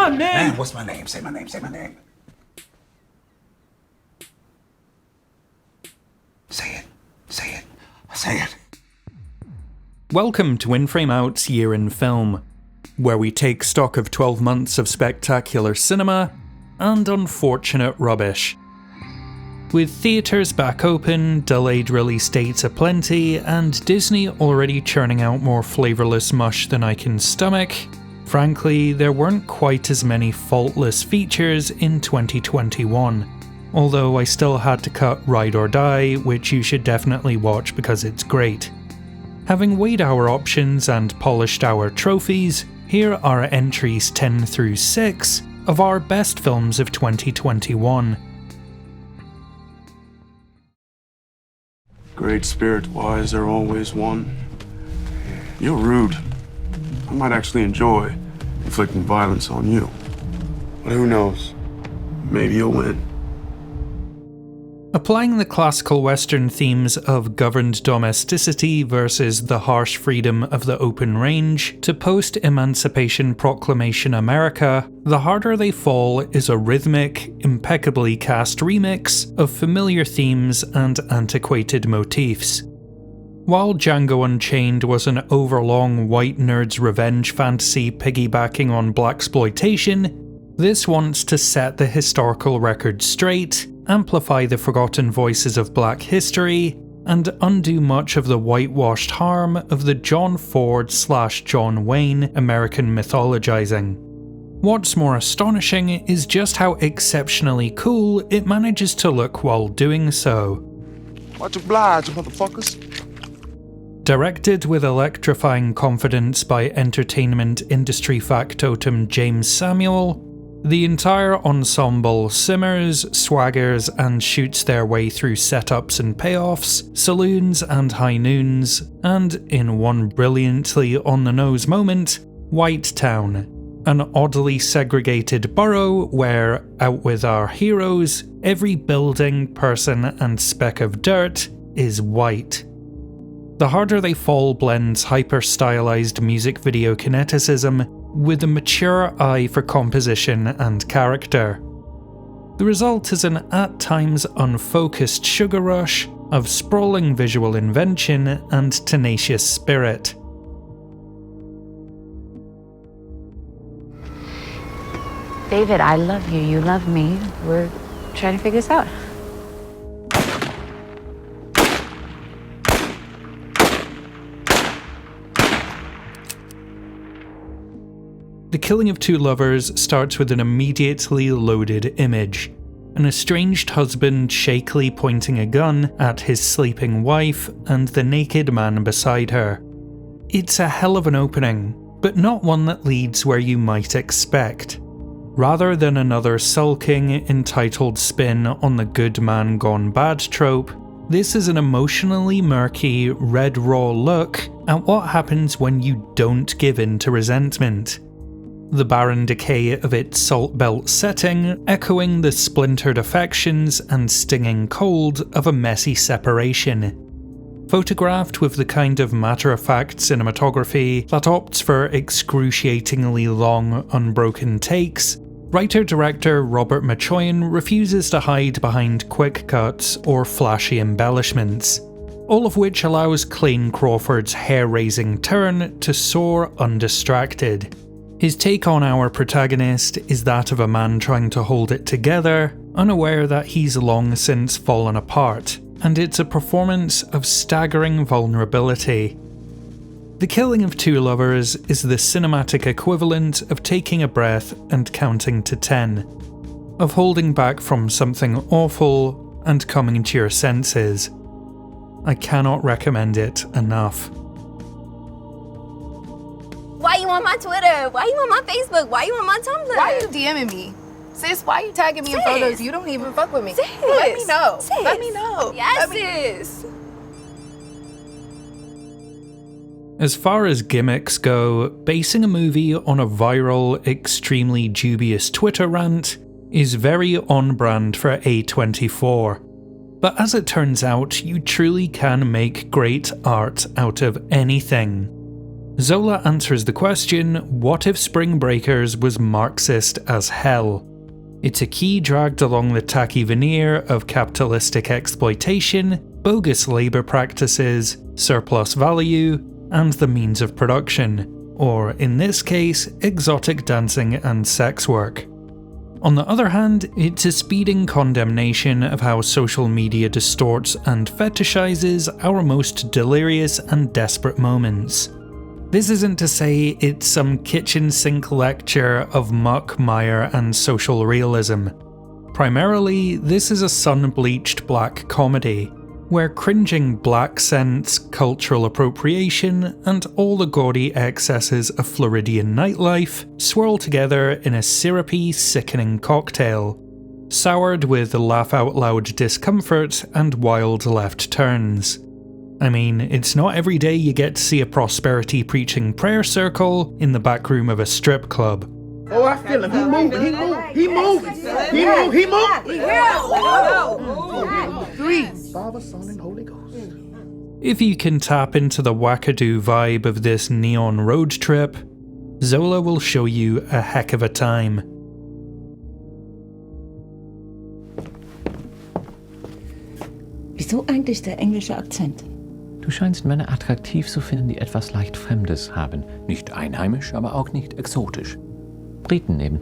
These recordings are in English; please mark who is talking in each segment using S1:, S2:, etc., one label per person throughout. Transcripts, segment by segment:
S1: on, man!
S2: Man, what's my name? Say my name, say my name. Say it, say it, say it.
S3: Welcome to In Frame Out's Year in Film, where we take stock of 12 months of spectacular cinema and unfortunate rubbish. With theatres back open, delayed release dates aplenty, and Disney already churning out more flavourless mush than I can stomach, frankly, there weren't quite as many faultless features in 2021. Although I still had to cut Ride or Die, which you should definitely watch because it's great. Having weighed our options and polished our trophies, here are entries 10 through 6 of our best films of 2021.
S4: Great spirit wise, there always one. You're rude. I might actually enjoy inflicting violence on you. But who knows? Maybe you'll win.
S3: Applying the classical Western themes of governed domesticity versus the harsh freedom of the open range to post-Emancipation Proclamation America, The Harder They Fall is a rhythmic, impeccably cast remix of familiar themes and antiquated motifs. While Django Unchained was an overlong white nerd's revenge fantasy piggybacking on blaxploitation, this wants to set the historical record straight, amplify the forgotten voices of black history, and undo much of the whitewashed harm of the John Ford/John Wayne American mythologizing. What's more astonishing is just how exceptionally cool it manages to look while doing so.
S4: Much obliged, motherfuckers.
S3: Directed with electrifying confidence by entertainment industry factotum James Samuel, the entire ensemble simmers, swaggers, and shoots their way through setups and payoffs, saloons and high noons, and in one brilliantly on-the-nose moment, White Town, an oddly segregated borough where, out with our heroes, every building, person, and speck of dirt is white. The Harder They Fall blends hyper-stylized music video kineticism with a mature eye for composition and character. The result is an at times unfocused sugar rush of sprawling visual invention and tenacious spirit.
S5: David, I love you, you love me. We're trying to figure this out.
S3: The Killing of Two Lovers starts with an immediately loaded image. An estranged husband shakily pointing a gun at his sleeping wife and the naked man beside her. It's a hell of an opening, but not one that leads where you might expect. Rather than another sulking, entitled spin on the good man gone bad trope, this is an emotionally murky, red raw look at what happens when you don't give in to resentment. The barren decay of its salt belt setting echoing the splintered affections and stinging cold of a messy separation. Photographed with the kind of matter-of-fact cinematography that opts for excruciatingly long, unbroken takes, writer-director Robert Machoyan refuses to hide behind quick cuts or flashy embellishments, all of which allows Clayne Crawford's hair-raising turn to soar undistracted. His take on our protagonist is that of a man trying to hold it together, unaware that he's long since fallen apart, and it's a performance of staggering vulnerability. The Killing of Two Lovers is the cinematic equivalent of taking a breath and counting to 10, of holding back from something awful and coming to your senses. I cannot recommend it enough.
S6: Why you on my Twitter? Why you on my Facebook? Why you on my Tumblr?
S7: Why you DMing me? Sis, why you tagging me in photos? You don't even fuck with me.
S6: Sis.
S7: Let me know.
S6: Sis.
S7: Let me know.
S6: Yes, sis.
S3: As far as gimmicks go, basing a movie on a viral, extremely dubious Twitter rant is very on-brand for A24. But as it turns out, you truly can make great art out of anything. Zola answers the question, what if Spring Breakers was Marxist as hell? It's a key dragged along the tacky veneer of capitalistic exploitation, bogus labour practices, surplus value, and the means of production, or in this case, exotic dancing and sex work. On the other hand, it's a speeding condemnation of how social media distorts and fetishizes our most delirious and desperate moments. This isn't to say it's some kitchen sink lecture of muck, mire, and social realism. Primarily, this is a sun-bleached black comedy, where cringing black scents, cultural appropriation, and all the gaudy excesses of Floridian nightlife swirl together in a syrupy, sickening cocktail, soured with laugh-out-loud discomfort and wild left turns. I mean, it's not every day you get to see a prosperity-preaching prayer circle in the back room of a strip club.
S1: Oh, I feel him. He moving. He moving. He moving. Three. Father, Son, and Holy Ghost.
S3: If you can tap into the wackadoo vibe of this neon road trip, Zola will show you a heck of a time.
S8: Wieso eigentlich der englische Akzent?
S9: Du scheinst Männer attraktiv zu finden, die etwas leicht Fremdes haben. Nicht einheimisch, aber auch nicht exotisch. Briten eben.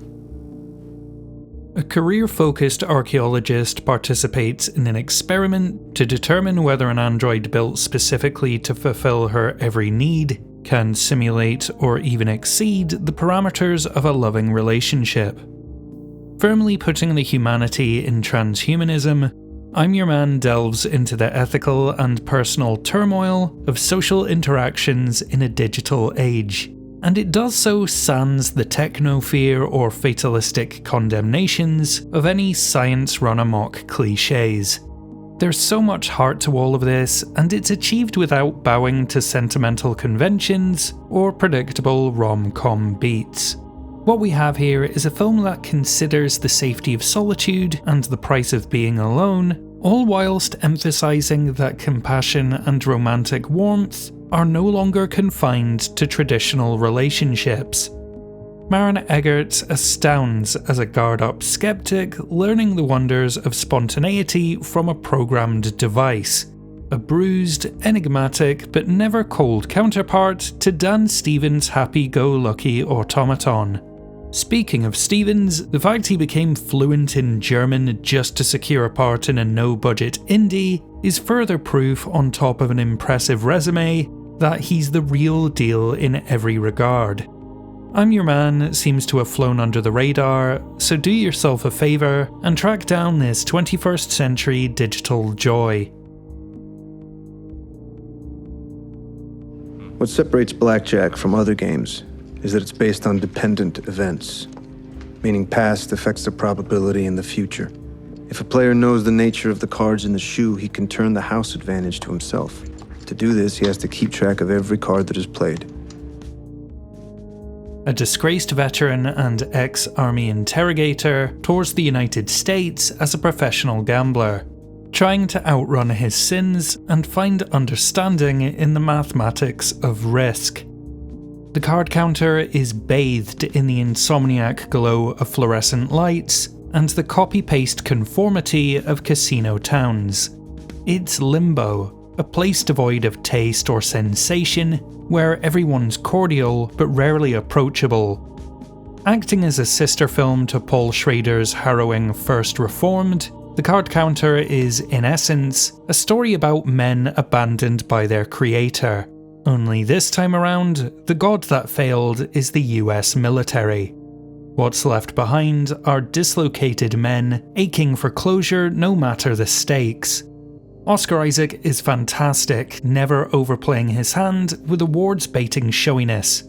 S3: A career-focused archaeologist participates in an experiment to determine whether an android built specifically to fulfill her every need can simulate or even exceed the parameters of a loving relationship. Firmly putting the humanity in transhumanism, I'm Your Man delves into the ethical and personal turmoil of social interactions in a digital age, and it does so sans the techno-fear or fatalistic condemnations of any science-run-amok cliches. There's so much heart to all of this, and it's achieved without bowing to sentimental conventions or predictable rom-com beats. What we have here is a film that considers the safety of solitude and the price of being alone, all whilst emphasising that compassion and romantic warmth are no longer confined to traditional relationships. Maren Eggert astounds as a guard-up skeptic learning the wonders of spontaneity from a programmed device, a bruised, enigmatic but never cold counterpart to Dan Stevens' happy-go-lucky automaton. Speaking of Stevens, the fact he became fluent in German just to secure a part in a no-budget indie is further proof on top of an impressive resume that he's the real deal in every regard. I'm Your Man seems to have flown under the radar, so do yourself a favour and track down this 21st century digital joy.
S10: What separates blackjack from other games is that it's based on dependent events, meaning past affects the probability in the future. If a player knows the nature of the cards in the shoe, he can turn the house advantage to himself. To do this, he has to keep track of every card that is played.
S3: A disgraced veteran and ex-army interrogator tours the United States as a professional gambler, trying to outrun his sins and find understanding in the mathematics of risk. The card counter is bathed in the insomniac glow of fluorescent lights and the copy-paste conformity of casino towns. It's limbo, a place devoid of taste or sensation, where everyone's cordial but rarely approachable. Acting as a sister film to Paul Schrader's harrowing First Reformed, The Card Counter is, in essence, a story about men abandoned by their creator. Only this time around, the god that failed is the US military. What's left behind are dislocated men aching for closure no matter the stakes. Oscar Isaac is fantastic, never overplaying his hand with awards-baiting showiness.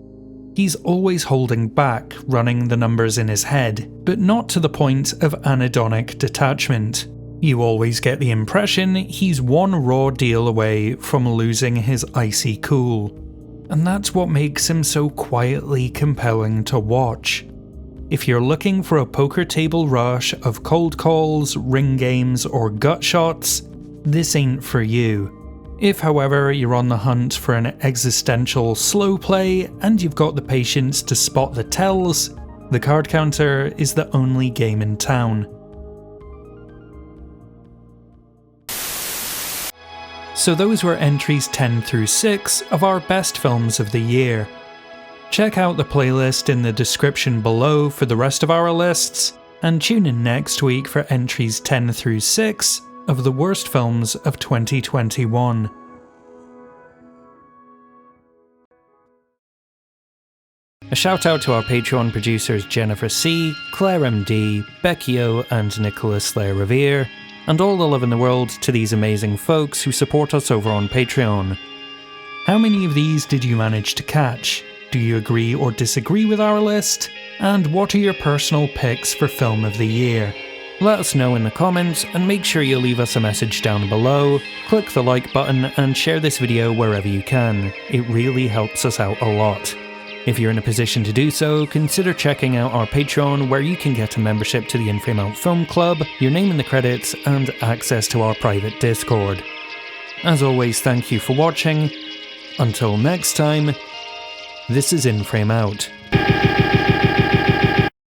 S3: He's always holding back, running the numbers in his head, but not to the point of anhedonic detachment. You always get the impression he's one raw deal away from losing his icy cool. And that's what makes him so quietly compelling to watch. If you're looking for a poker table rush of cold calls, ring games, or gut shots, this ain't for you. If, however, you're on the hunt for an existential slow play and you've got the patience to spot the tells, the Card Counter is the only game in town. So those were entries 10 through 6 of our best films of the year. Check out the playlist in the description below for the rest of our lists, and tune in next week for entries 10 through 6 of the worst films of 2021. A shout out to our Patreon producers Jennifer C, Claire MD, Becky O and Nicholas Slayer Revere, and all the love in the world to these amazing folks who support us over on Patreon. How many of these did you manage to catch? Do you agree or disagree with our list? And what are your personal picks for Film of the Year? Let us know in the comments, and make sure you leave us a message down below, click the like button and share this video wherever you can. It really helps us out a lot. If you're in a position to do so, consider checking out our Patreon, where you can get a membership to the In Frame Out Film Club, your name in the credits, and access to our private Discord. As always, thank you for watching. Until next time, this is In Frame Out.